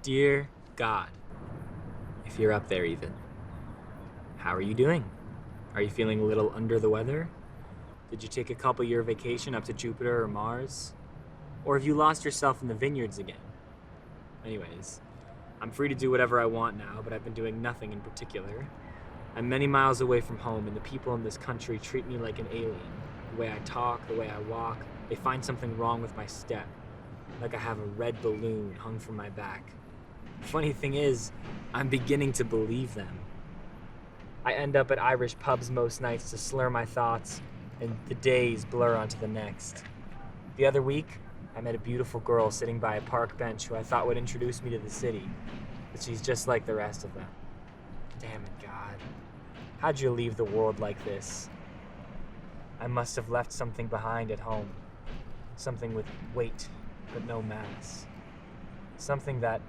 Dear God, if you're up there even, how are you doing? Are you feeling a little under the weather? Did you take a couple year vacation up to Jupiter or Mars? Or have you lost yourself in the vineyards again? Anyways, I'm free to do whatever I want now, but I've been doing nothing in particular. I'm many miles away from home, and the people in this country treat me like an alien. The way I talk, the way I walk, they find something wrong with my step. Like I have a red balloon hung from my back. Funny thing is, I'm beginning to believe them. I end up at Irish pubs most nights to slur my thoughts, and the days blur onto the next. The other week, I met a beautiful girl sitting by a park bench who I thought would introduce me to the city, but she's just like the rest of them. Damn it, God. How'd you leave the world like this? I must have left something behind at home. Something with weight, but no mass. Something that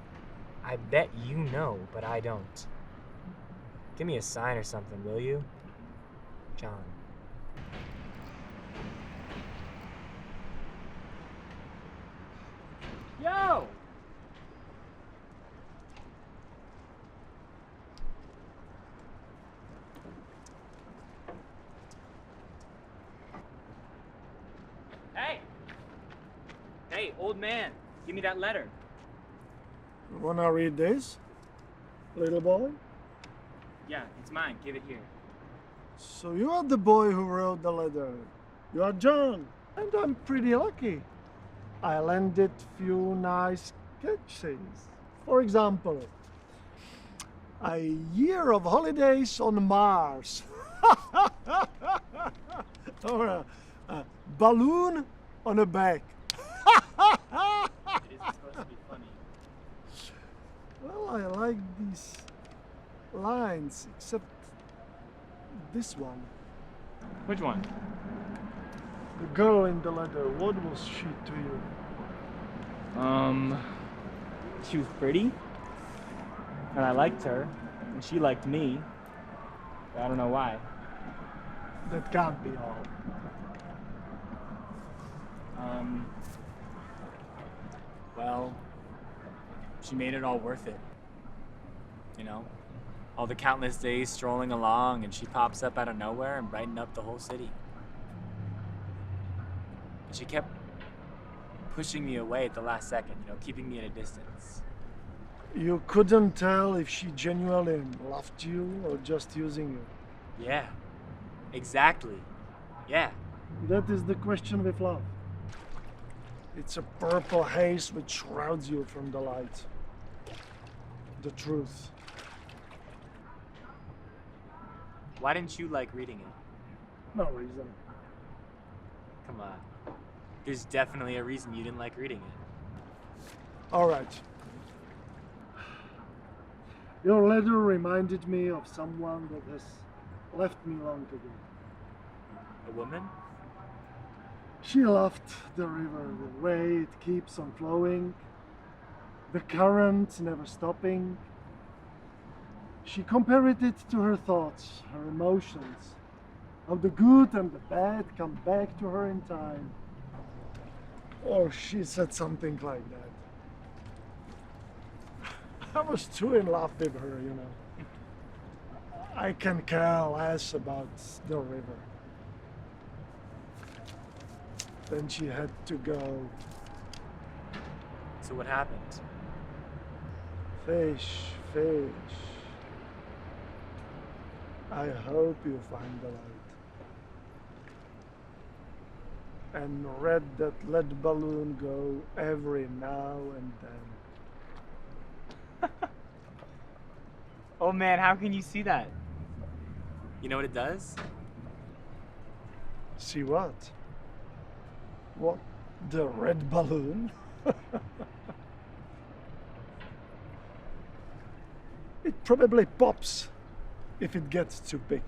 I bet you know, but I don't. Give me a sign or something, will you? John. Yo! Hey! Hey, old man, give me that letter. You wanna read this, little boy? Yeah, it's mine. Give it here. So you are the boy who wrote the letter. You are John, and I'm pretty lucky. I landed few nice sketches. For example, a year of holidays on Mars, or a balloon on a back. It isn't supposed to be funny. Well, I like these lines, except this one. Which one? The girl in the letter, what was she to you? She was pretty, and I liked her, and she liked me. But I don't know why. That can't be all. Well, she made it all worth it. You know? All the countless days strolling along, and she pops up out of nowhere and brightened up the whole city. And she kept pushing me away at the last second, keeping me at a distance. You couldn't tell if she genuinely loved you or just using you. Yeah, exactly. Yeah. That is the question with love. It's a purple haze which shrouds you from the light. The truth. Why didn't you like reading it? No reason. Come on. There's definitely a reason you didn't like reading it. All right. Your letter reminded me of someone that has left me long ago. A woman? She loved the river, the way it keeps on flowing, the current never stopping. She compared it to her thoughts, her emotions, how the good and the bad come back to her in time. Or she said something like that. I was too in love with her, I can care less about the river. Then she had to go. So what happened? Fish, fish. I hope you find the light. And let that lead balloon go every now and then. Oh man, how can you see that? You know what it does? See what? What? The red balloon? It probably pops if it gets too big.